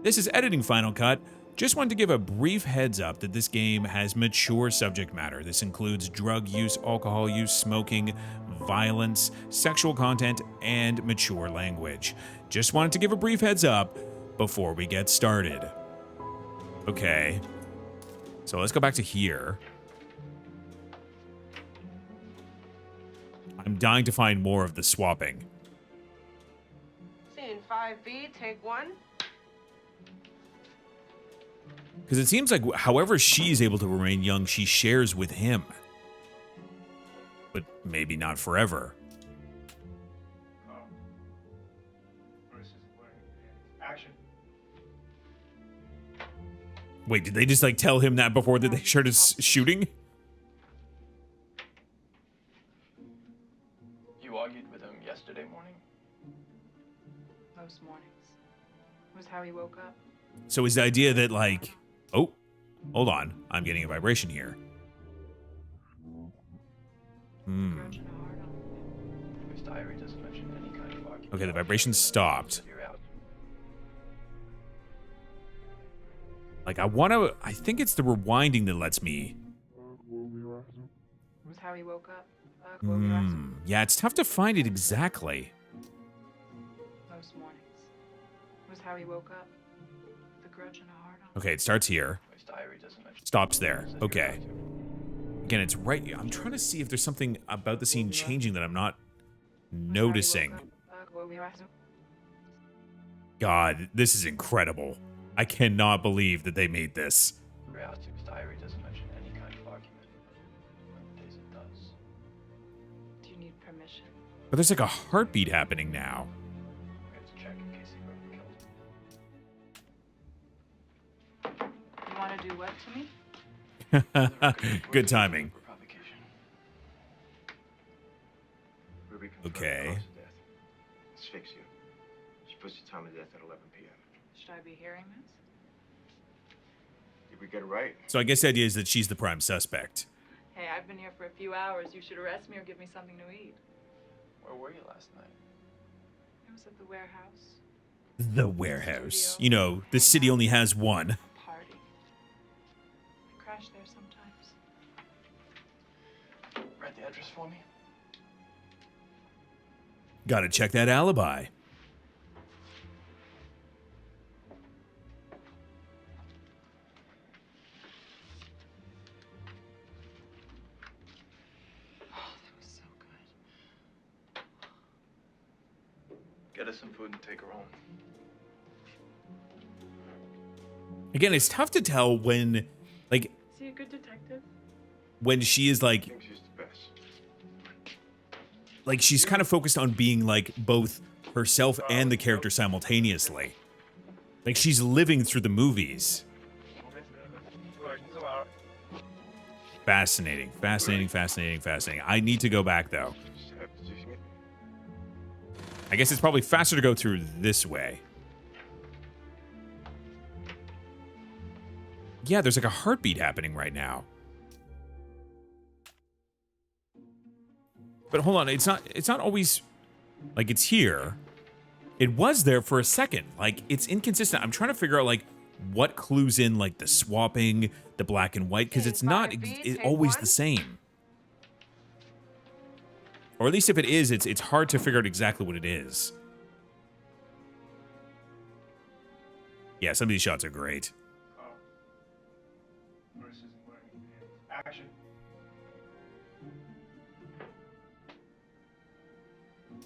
This is Editing Final Cut. Just wanted to give a brief heads up that this game has mature subject matter. This includes drug use, alcohol use, smoking, violence, sexual content, and mature language. Just wanted to give a brief heads up before we get started. Okay, so let's go back to here. I'm dying to find more of the swapping. Scene 5B, take one. Because it seems like however she's able to remain young, she shares with him. But maybe not forever. Action. Wait, did they just like tell him that before that they started shooting? You argued with him yesterday morning? Most mornings. Was how he woke up. So is the idea that like, oh, hold on, I'm getting a vibration here. Grudge and a heart on. His diary doesn't mention any kind of argument. Okay, the vibration stopped. You're out. Like I think it's the rewinding that lets me. Was how he woke up. What we were asking. Yeah, it's tough to find it exactly. Most mornings. Was how he woke up. The grudge and a heart on. Okay, it starts here, His diary doesn't mention. stops there. Says you're Okay. out to. Again, it's right. I'm trying to see if there's something about the scene changing that I'm not Was how he woke noticing. up. What we were asking. God, this is incredible. I cannot believe that they made this. You're out to. His diary doesn't mention any kind of argument. On the days it does. Do you need permission? But there's like a heartbeat happening now. We have to check in case he were killed. You want to do what to me? Good timing. For provocation. Ruby confirmed Okay. cause of death. Asphyxia. She puts the time of death at 11 p.m. Should I be hearing this? Did we get it right? So I guess the idea is that she's the prime suspect. Hey, I've been here for a few hours. You should arrest me or give me something to eat. Where were you last night? I was at the warehouse. The warehouse. You know, the city only has one. Party. I crash there sometimes. Write the address for me. Gotta check that alibi. Oh, that was so good. Get us some food and take her home. Again, it's tough to tell when, like, Is he a good detective? when she is I like think she's the best. she's kind of focused on being like both herself and the character simultaneously. Like she's living through the movies. Fascinating, fascinating, fascinating, fascinating. I need to go back though. I guess it's probably faster to go through this way. Yeah, there's like a heartbeat happening right now. But hold on, it's not always like it's here. It was there for a second. Like it's inconsistent. I'm trying to figure out like what clues in like the swapping, the black and white, because it's not always the same. Or at least if it is, it's hard to figure out exactly what it is. Yeah, some of these shots are great. Action.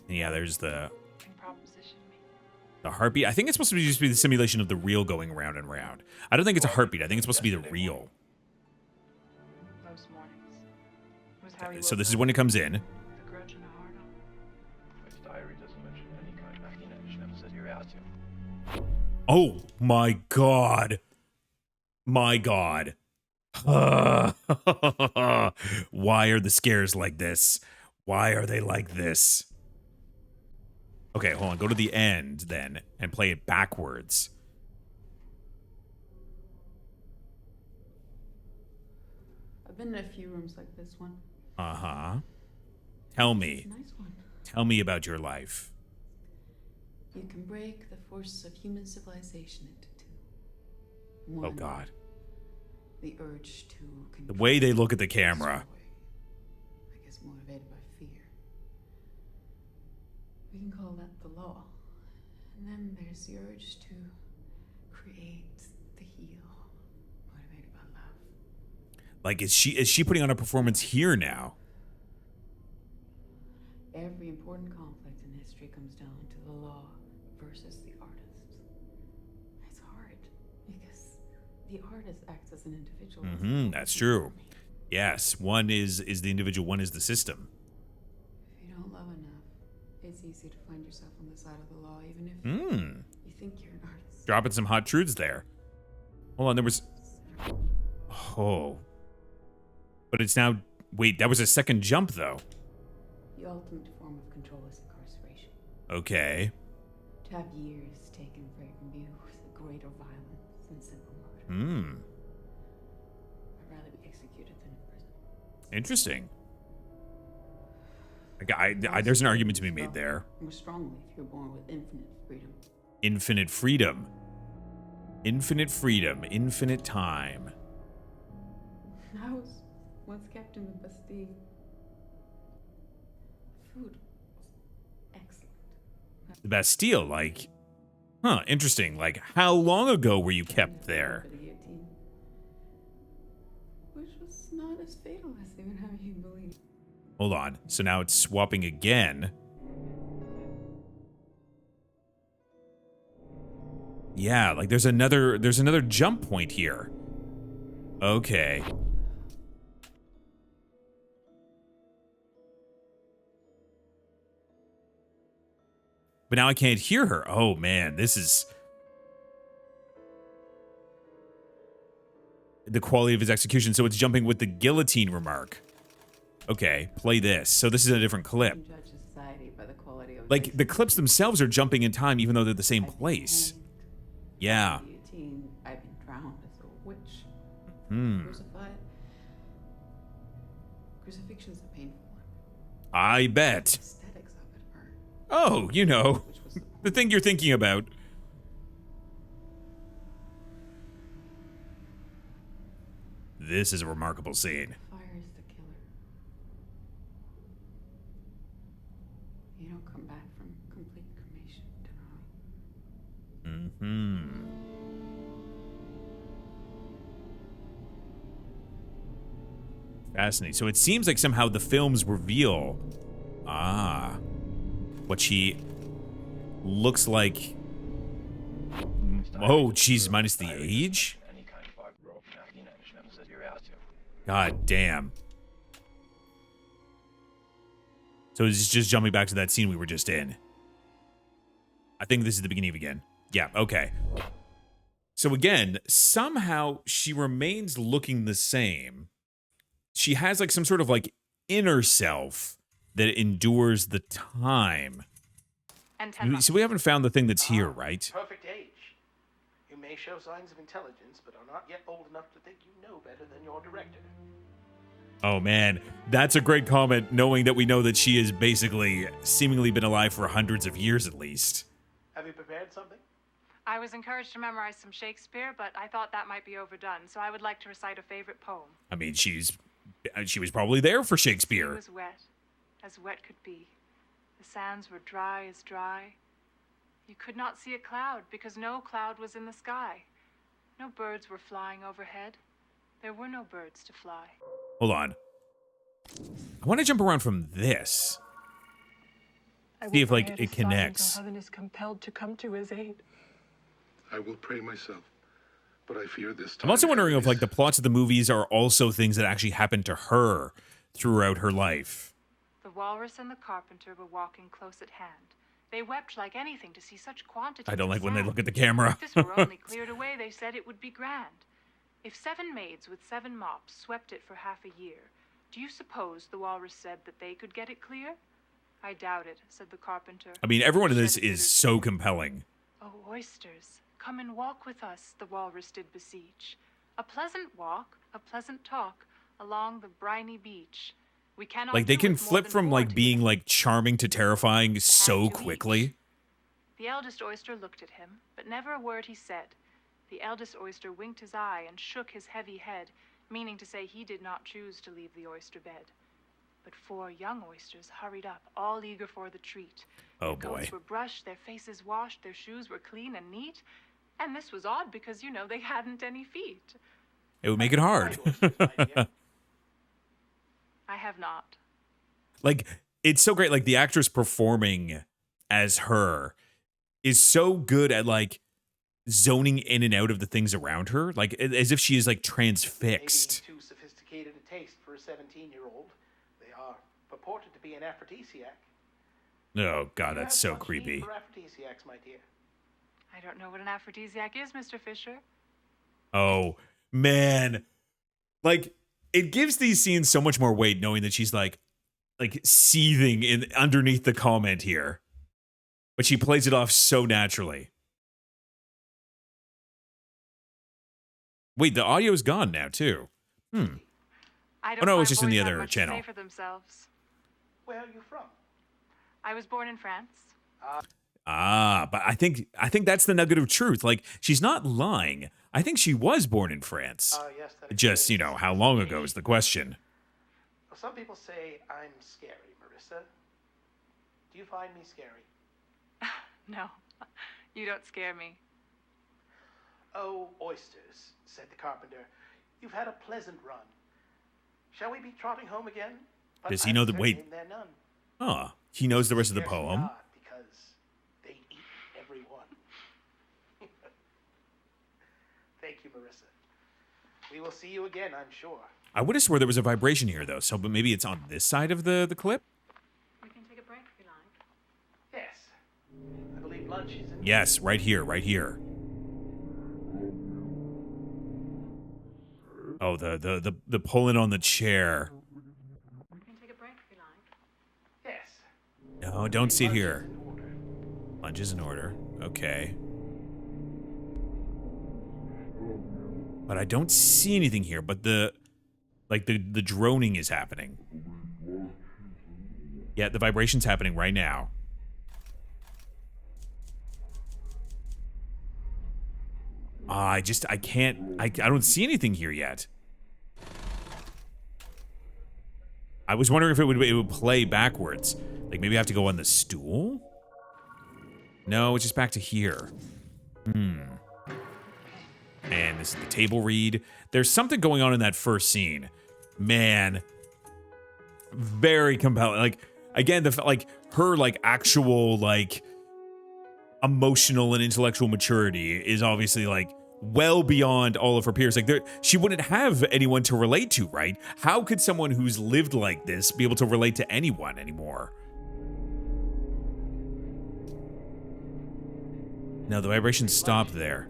And yeah, there's the Can proposition me. heartbeat. I think it's supposed to be just be the simulation of the reel going round and round. I don't think it's a heartbeat. I think it's supposed to be the reel. Most mornings. Was how he So woke this is up. when it comes in. The grudge and a heart on. His diary doesn't mention any kind of. You know, she never said you're out to. Oh my god. My god. Why are the scares like this? Why are they like this? Okay, hold on. Go to the end then and play it backwards. I've been in a few rooms like this one. Uh-huh. Tell It's me. a nice one. Tell me about your life. You can break the force of human civilization into two. Oh, One, God. the urge to The control, way they look at the camera. destroy, I guess motivated by fear. We can call that the law. And then there's the urge to create, the heal, motivated by love. Like, is she putting on a performance here now? Every important conflict in history comes down to the law versus the artist. It's hard because the artist acts as an individual. That's true. Yes, one is the individual, one is the system. If you don't love enough, it's easy to find yourself on the side of the law, even if you think you're an artist. Dropping some hot truths there. Hold on, there was... Oh. But it's now... Wait, that was a second jump, though. The ultimate form of control is incarceration. Okay. To have years taken away from you with a greater violence than simple murder. I'd rather be executed than in prison. Interesting. There's an argument to be made there. More strongly if you're born with infinite freedom. Infinite freedom. Infinite freedom. Infinite time. I was once kept in the Bastille. Food was excellent. The Bastille, like... Huh, interesting. Like, how long ago were you kept there? For the guillotine, which was not as fatal as they would have you believe. Hold on. So now it's swapping again. Yeah, like there's another jump point here. Okay. But now I can't hear her. Oh man, this is the quality of his execution. So it's jumping with the guillotine remark. Okay, play this. So this is a different clip. You judge society by the quality of Like, the clips themselves are jumping in time even though they're the same place. Yeah. Guillotine, I've been drowned as a witch. Hmm. Crucified. Crucifixion's a painful one. I bet. Aesthetics of it are, Oh, you know, which was the the thing you're thinking about. This is a remarkable scene. fire is the killer. You don't come back from complete cremation to know. Fascinating. So it seems like somehow the films reveal, what she looks like. Oh, geez, minus the age? Any kind of argument, you know, says you're out to. God damn. So it's just jumping back to that scene we were just in. I think this is the beginning of again. Yeah, okay. So again, somehow she remains looking the same. She has like some sort of like inner self that endures the time. And 10 months. So we haven't found the thing that's here, right? Perfect age. You may show signs of intelligence, but are not yet old enough to think you know better than your director. Oh man, that's a great comment, knowing that we know that she has basically seemingly been alive for hundreds of years at least. Have you prepared something? I was encouraged to memorize some Shakespeare, but I thought that might be overdone, so I would like to recite a favorite poem. I mean, she was probably there for It Shakespeare. was wet, as wet could be. The sands were dry as dry. You could not see a cloud because no cloud was in the sky. No birds were flying overhead. There were no birds to fly. Hold on. I want to jump around from this. See if like it connects. Heaven is compelled to come to his aid. I will pray myself, but I fear this time. I'm also wondering if heaven like the plots of the movies are also things that actually happened to her throughout her life. The walrus and the carpenter were walking close at hand. They wept like anything to see such quantities. I don't of like when they sand. look at the camera. If this were only cleared away, they said it would be grand. If 7 maids with 7 mops swept it for half a year, do you suppose the walrus said that they could get it clear? I doubt it, said the carpenter. I mean, everyone in this Shed a is bitter so tear. compelling. Oh, oysters, come and walk with us, the walrus did beseech. A pleasant walk, a pleasant talk, along the briny beach. We cannot Like they do can it more flip than from 4 like being together. like charming to terrifying so to each. quickly. The eldest oyster looked at him, but never a word he said. The eldest oyster winked his eye and shook his heavy head, meaning to say he did not choose to leave the oyster bed. But 4 young oysters hurried up, all eager for the treat. Oh, Their boy. coats were brushed, their faces washed, their shoes were clean and neat. And this was odd because, you know, they hadn't any feet. It would make it hard. I have not. Like, it's so great. Like, the actress performing as her is so good at, like, zoning in and out of the things around her. Like, as if she is, like, transfixed. Maybe too sophisticated a taste for a 17-year-old. They are purported to be an aphrodisiac. Oh, God, that's so You have much need creepy. for aphrodisiacs, my dear. I don't know what an aphrodisiac is, Mr. Fisher. Oh, man. Like, it gives these scenes so much more weight knowing that she's, like seething in underneath the comment here. But she plays it off so naturally. Wait, the audio's gone now, too. I don't Oh, no, it was find just in the boys have other much to channel. say for themselves. Where are you from? I was born in France. But I think that's the nugget of truth. Like, she's not lying. I think she was born in France. Yes, that Just, you explains know, how long ago is the question. Well, some people say I'm scary, Marissa. Do you find me scary? No, you don't scare me. Oh, oysters, said the carpenter. You've had a pleasant run. Shall we be trotting home again? But Does he I'm know the- certain wait. they're none. Oh, he knows the rest of the Scarcely poem. not, because they eat everyone. Thank you, Marissa. We will see you again, I'm sure. I would have swore there was a vibration here, though. So, but maybe it's on this side of the clip? We can take a break if you like. Yes. I believe lunch is in. Yes, right here, right here. Oh, the pulling on the chair. We can take a break if you like. Yes. No, don't sit Lunch here. is in order. Lunch is in order. Okay. But I don't see anything here, but the droning is happening. Yeah, the vibration's happening right now. I don't see anything here yet. I was wondering if it would play backwards. Like, maybe I have to go on the stool? No, it's just back to here. And this is the table read. There's something going on in that first scene. Man. Very compelling. Like, again, her, actual, emotional and intellectual maturity is obviously, well beyond all of her peers. Like, she wouldn't have anyone to relate to, right? How could someone who's lived like this be able to relate to anyone anymore? No, the vibration stopped there.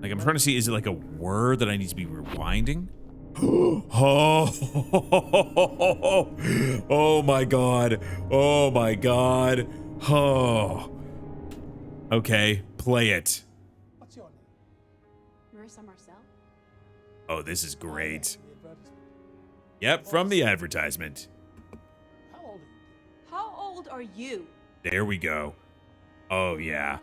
Like, I'm trying to see, is it like a word that I need to be rewinding? Oh my god. Oh my god. Oh. Okay, play it. What's your name? Marissa Marcel? Oh, this is great. The advertisement. Yep, from the advertisement. How old are you? How old are you? There we go. Oh, yeah.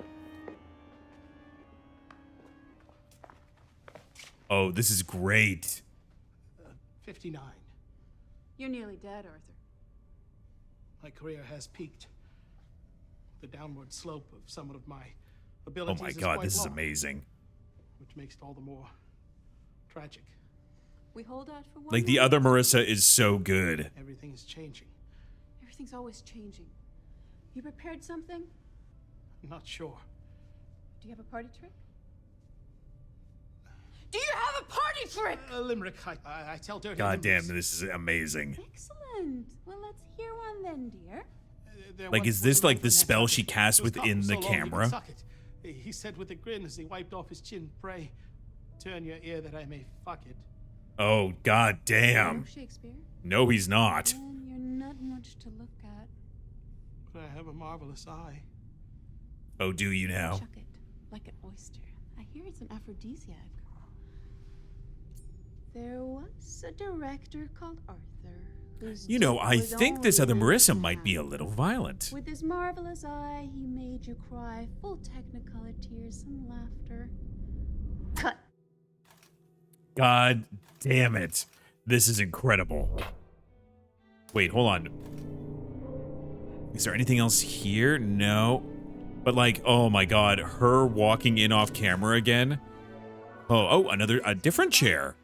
Oh, this is great. 59. You're nearly dead, Arthur. My career has peaked. The downward slope of some of my Oh abilities my is god, quite this is long, amazing. which makes it all the more tragic. We hold out for one Like, the more. other Marissa is so good. Everything is changing. Everything's always changing. You prepared something? I'm not sure. Do you have a party trick? Do you have a party trick? A limerick. I tell dirty God damn, limericks. this is amazing. Excellent. Well, let's hear one then, dear. There Like, once is this was a like man the who had spell nothing. she cast It was within cocked the so long you could camera? suck it. He said with a grin as he wiped off his chin, "Pray, turn your ear that I may fuck it." Oh, god No damn. Shakespeare. No, he's not. And you're not much to look at. But I have a marvelous eye. Oh, do you now? Chuck it like an oyster. I hear it's an aphrodisiac. There was a director called Arthur whose You know, dick I was think this only other meant Marissa to might be a have. little violent. With his marvelous eye, he made you cry, full technicolor tears, some laughter. Cut. God damn it. This is incredible. Wait, hold on. Is there anything else here? No. But like, oh my god, her walking in off camera again. Oh, a different chair.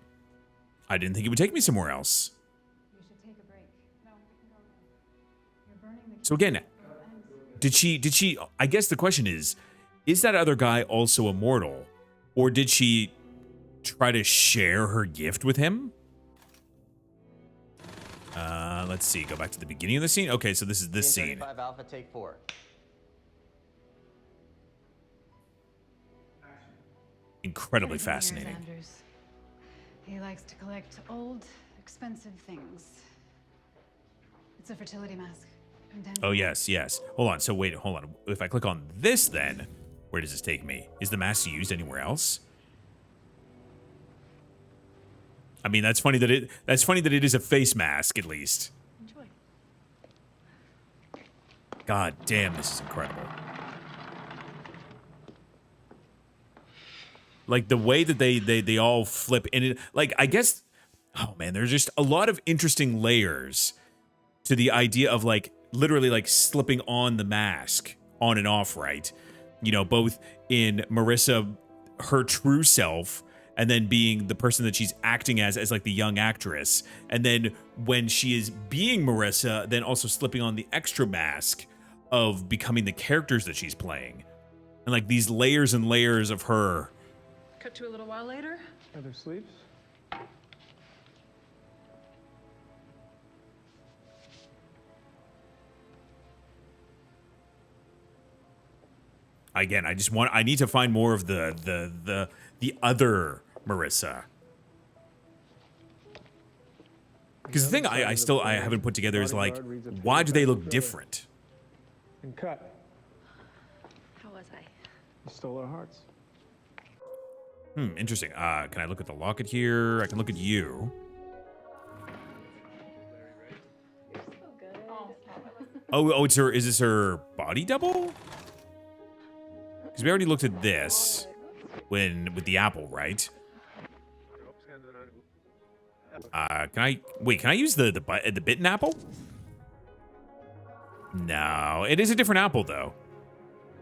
I didn't think it would take me somewhere else. You should take a break. No, we can go now. You're burning the So again, did she, I guess the question is that other guy also immortal? Or did she try to share her gift with him? Let's see, go back to the beginning of the scene. Okay, so this is this scene. 35 Alpha, take 4. Incredibly fascinating. Anders. He likes to collect old, expensive things. It's a fertility mask. Oh, yes, yes. Hold on. So wait, hold on. If I click on this then, where does this take me? Is the mask used anywhere else? I mean, that's funny that it is a face mask at least. Enjoy. God damn, this is incredible. Like the way that they all flip in it, like I guess, oh man, there's just a lot of interesting layers to the idea of like literally like slipping on the mask on and off, right? You know, both in Marissa, her true self, and then being the person that she's acting as like the young actress. And then when she is being Marissa, then also slipping on the extra mask of becoming the characters that she's playing. And like these layers and layers of her. Cut to a little while later. Other sleeves? Again, I need to find more of the other Marissa. Because the thing I haven't put together is like, why do they look different? And cut. How was I? You stole our hearts. Interesting. Can I look at the locket here? I can look at you. Oh, it's her. Is this her body double? Because we already looked at this with the apple, right? Can I use the bitten apple? No, it is a different apple though.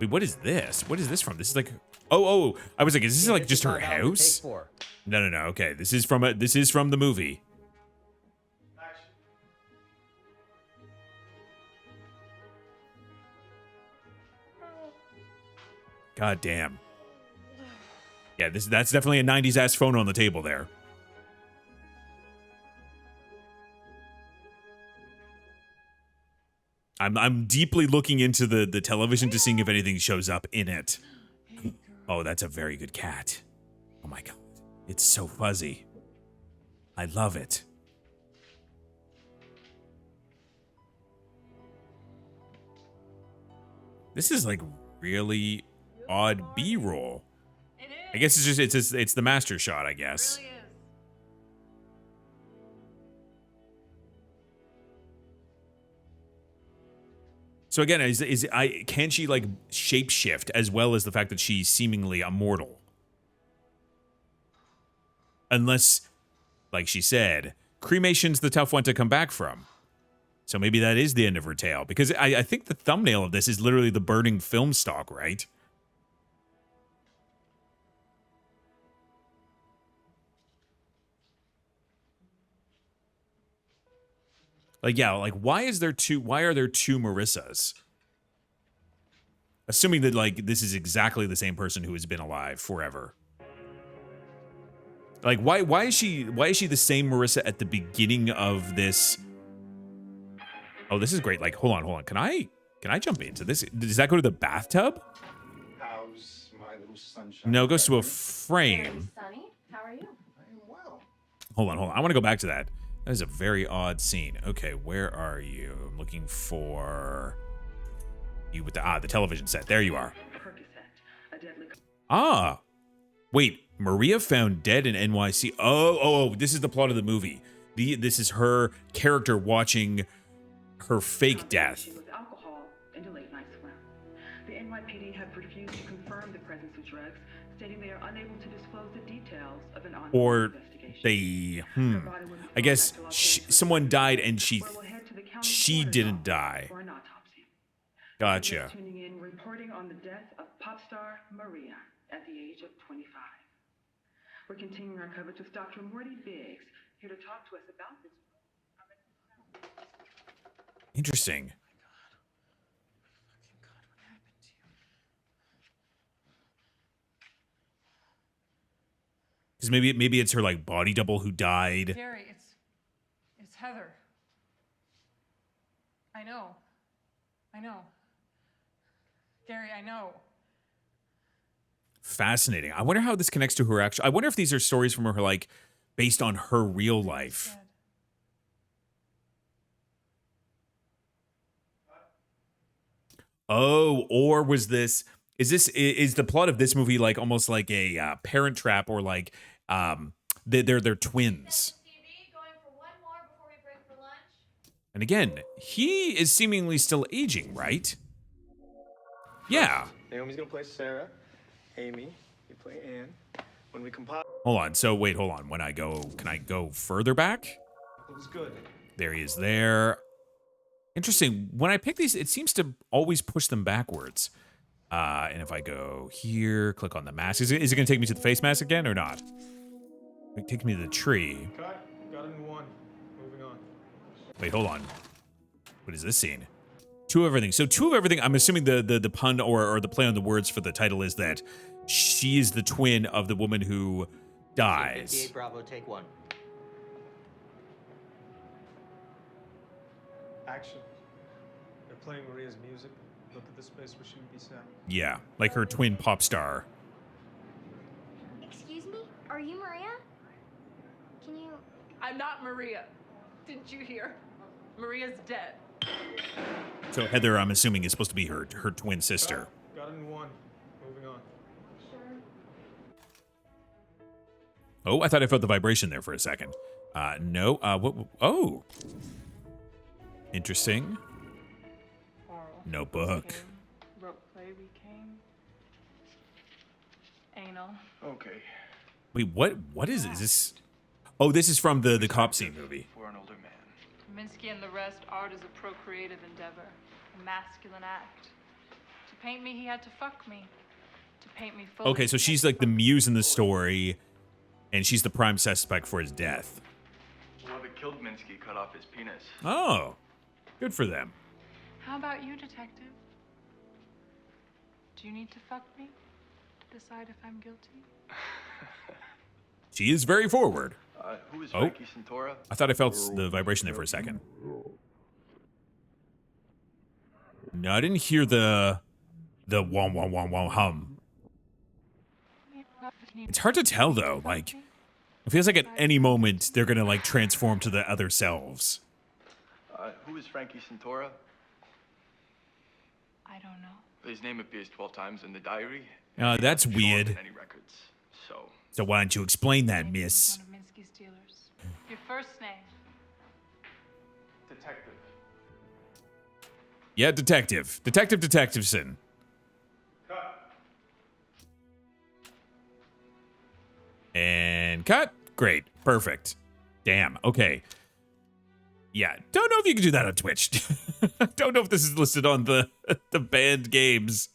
Wait, what is this? What is this from? This is like, oh, I was like, is this like just her house? No. Okay, this is from the movie. God damn. Yeah, that's definitely a 90s ass phone on the table there. I'm deeply looking into the television to seeing if anything shows up in it. Oh, that's a very good cat. Oh my god. It's so fuzzy. I love it. This is like really odd B-roll. I guess it's the master shot, I guess. It really is. So again, can she like shapeshift as well as the fact that she's seemingly immortal? Unless, like she said, cremation's the tough one to come back from. So maybe that is the end of her tale. Because I think the thumbnail of this is literally the burning film stock, right? Like, yeah, like why are there two Marissas? Assuming that like this is exactly the same person who has been alive forever. Like why is she the same Marissa at the beginning of this? Oh, this is great. Like, hold on. Can I jump into this? Does that go to the bathtub? How's my little sunshine? No, it goes to a frame. Sunny, how are you? I am well. Hold on. I want to go back to that. That is a very odd scene. Okay, where are you? I'm looking for you with the television set. There you are. Wait, Maria found dead in NYC. Oh, this is the plot of the movie. This is her character watching her fake death. With alcohol and a late night swim. The NYPD have refused to confirm the presence of drugs, stating they are unable to disclose the details of an ongoing Or investigation. they, I guess someone died and she didn't die. For an autopsy. Gotcha. Tuning in, reporting on the death of pop star Maria at the age of 25. We're continuing our coverage with Dr. Morty Biggs, here to talk to us about this. Interesting. Because maybe it's her like body double who died. Gary, it's Heather. I know. Gary, I know. Fascinating. I wonder how this connects to her actual. I wonder if these are stories from her, like, based on her real life. Oh, or was this? Is the plot of this movie like almost like a Parent Trap, or like they're twins? And again, he is seemingly still aging, right? Yeah. Naomi's gonna play Sarah. Amy, you play Anne. When we compile. Hold on. So wait, hold on. Can I go further back? It was good. There he is there. Interesting. When I pick these, it seems to always push them backwards. And if I go here, click on the mask, is it going to take me to the face mask again or not? It take me to the tree. Cut. Got a new one. Moving on. Wait, hold on. What is this scene? Two of everything. So two of everything. I'm assuming the pun or the play on the words for the title is that she is the twin of the woman who dies. 58 Bravo, take one. Action. They're playing Maria's music. Look at the space where she would be sat. Yeah, like her twin pop star. Excuse me? Are you Maria? Can you... I'm not Maria. Didn't you hear? Maria's dead. So Heather, I'm assuming, is supposed to be her twin sister. Got a new one. Moving on. Oh, I thought I felt the vibration there for a second. No. What? Oh. Interesting. Notebook. Rope play became anal. Okay. Wait, what is this? Oh, this is from the cop scene movie. For an older man. Minsky and the rest, art is a procreative endeavor, a masculine act. To paint me, he had to fuck me. To paint me fully. Okay, so she's like the muse in the story, and she's the prime suspect for his death. Whoever killed Minsky cut off his penis. Oh, good for them. How about you, detective? Do you need to fuck me to decide if I'm guilty? She is very forward. Who is Oh, Frankie Santora? I thought I felt the vibration there for a second. No, I didn't hear the wom wom wom wom hum. It's hard to tell though. Like, it feels like at any moment they're gonna like transform to the other selves. Who is Frankie Santora? I don't know. His name appears 12 times in the diary. That's weird. Any records. So why don't you explain that, miss? One of Minsky's dealers. Your first name? Detective. Yeah, detective. Detectiveson. Cut. And cut. Great. Perfect. Damn. Okay. Yeah. Don't know if you can do that on Twitch. Don't know if this is listed on the banned games.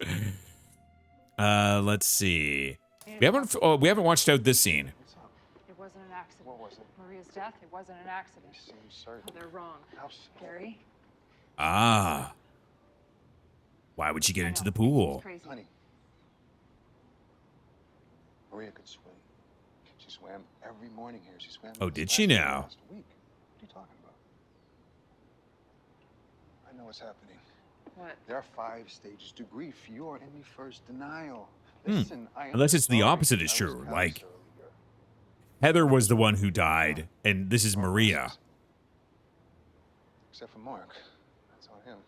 Let's see. We haven't watched out this scene. It wasn't an accident. What was it? Maria's death, it wasn't an accident. You seem certain. Oh, they're wrong. How so? Gary? Ah. Why would she get into the pool? Crazy. Honey, Maria could swim. She swam every morning here. She swam. Oh, did she now? Last week. What are you talking about? I know what's happening. What? There are 5 stages to grief. You're in the first denial. Listen, Unless it's the opposite is true. Like, Heather was the one who died, and this is Maria. Except for Mark. That's on him.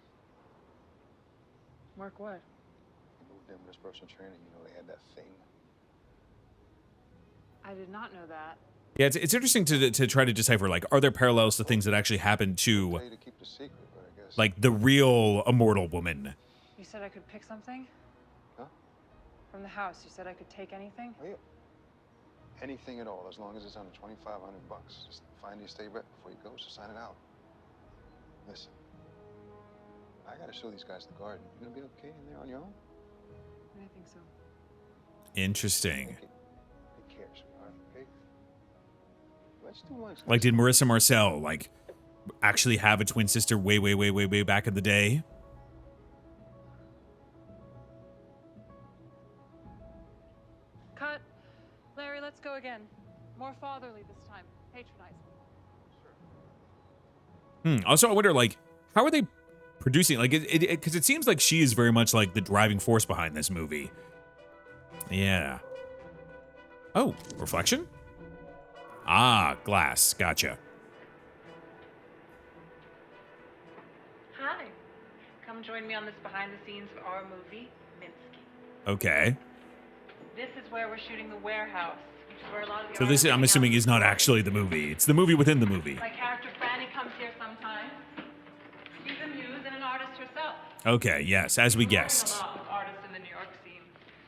Mark what? He moved in with his personal trainer. You know, they had that thing. I did not know that. Yeah, it's interesting to try to decipher, like, are there parallels to things that actually happened to, like, the real immortal woman? You said I could pick something? Huh? From the house, you said I could take anything? Oh, yeah. Anything at all, as long as it's under $2,500. Just find your estate rep before you go, so sign it out. Listen, I gotta show these guys the garden. You gonna be okay in there on your own? I think so. Interesting. Take care, sweetheart, okay? Let's do lunch. Like, did Marissa Marcel, like, actually have a twin sister way, way, way, way, way back in the day? Cut. Larry, let's go again. More fatherly this time. Patronizing. Also, I wonder, like, how are they producing? Like, because it seems like she is very much like the driving force behind this movie. Yeah. Oh, reflection? Ah, glass. Gotcha. Hi. Come join me on this behind the scenes of our movie, Minsky. Okay. This is where we're shooting the warehouse, which is where a lot of the So this, artists I'm assuming, is not actually the movie. It's the movie within the movie. My character Franny comes here sometimes. She's a muse and an artist herself. Okay, yes, as we We're guessed. working a lot with artists in the New York scene.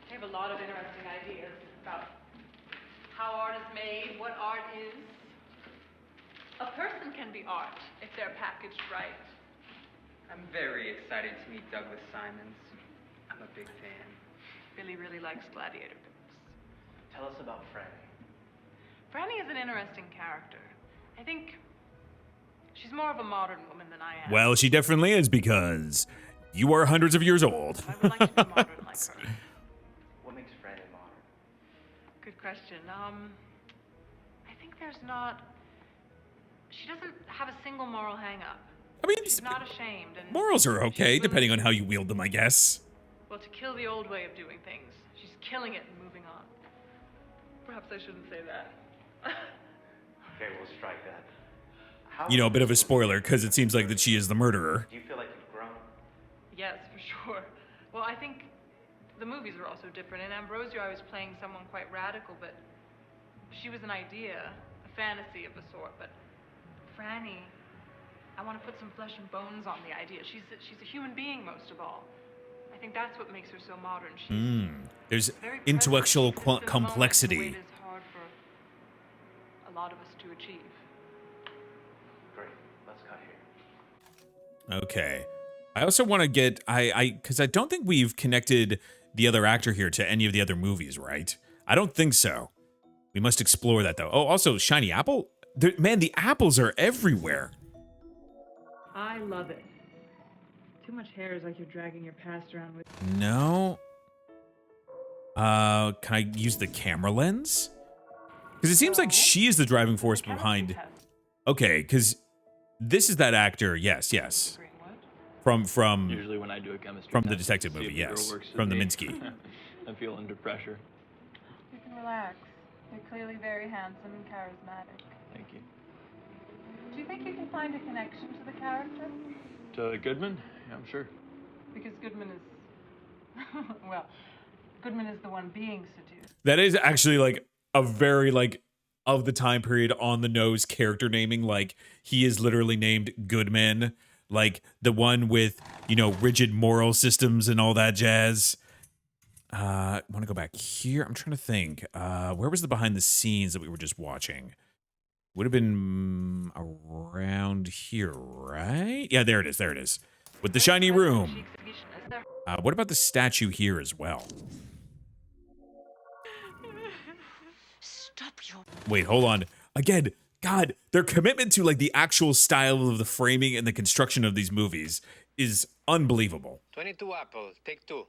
They have a lot of interesting ideas about how art is made, what art is. A person can be art if they're packaged right. I'm very excited to meet Douglas Simons. I'm a big fan. Billy really likes gladiator books. Tell us about Franny. Franny is an interesting character. I think she's more of a modern woman than I am. Well, she definitely is, because you are hundreds of years old. I would like to be modern like her. What makes Franny modern? Good question. I think there's not. She doesn't have a single moral hang-up. I mean, she's not ashamed. And morals are okay, depending on how you wield them, I guess. well, to kill the old way of doing things. She's killing it and moving on. Perhaps I shouldn't say that. Okay, we'll strike that. You know, a bit of a spoiler, because it seems like that she is the murderer. Do you feel like you've grown? Yes, for sure. Well, I think the movies are also different. In Ambrosio, I was playing someone quite radical, but she was an idea, a fantasy of a sort. But Franny, I want to put some flesh and bones on the idea. She's a human being, most of all. I think that's what makes her so modern. She's There's very intellectual present. She's in the moment, complexity. the way it is hard for a lot of us to achieve. Great. Let's cut here. Okay. I also want to get, because I don't think we've connected the other actor here to any of the other movies, right? I don't think so. We must explore that, though. Oh, also, shiny apple? Man, the apples are everywhere. I love it. Too much hair is like you're dragging your past around with. No. Can I use the camera lens? Because it seems like she is the driving force behind. Okay, because this is that actor. Yes, yes. From Usually when I do a chemistry from the test, detective see if movie, the girl yes. works with From the me. Minsky. I'm feeling under pressure. You can relax. You're clearly very handsome and charismatic. Thank you. Do you think you can find a connection to the character? To Goodman? Yeah, I'm sure. Because Goodman is, well, Goodman is the one being seduced. That is actually like a very like of the time period on the nose character naming. Like he is literally named Goodman, like the one with, you know, rigid moral systems and all that jazz. I want to go back here. I'm trying to think. Where was the behind the scenes that we were just watching? Would have been around here, right? Yeah, there it is. There it is. With the shiny room. What about the statue here as well? Stop your. Wait, hold on. Again, God, their commitment to like the actual style of the framing and the construction of these movies is unbelievable. 22 apples. Take 2.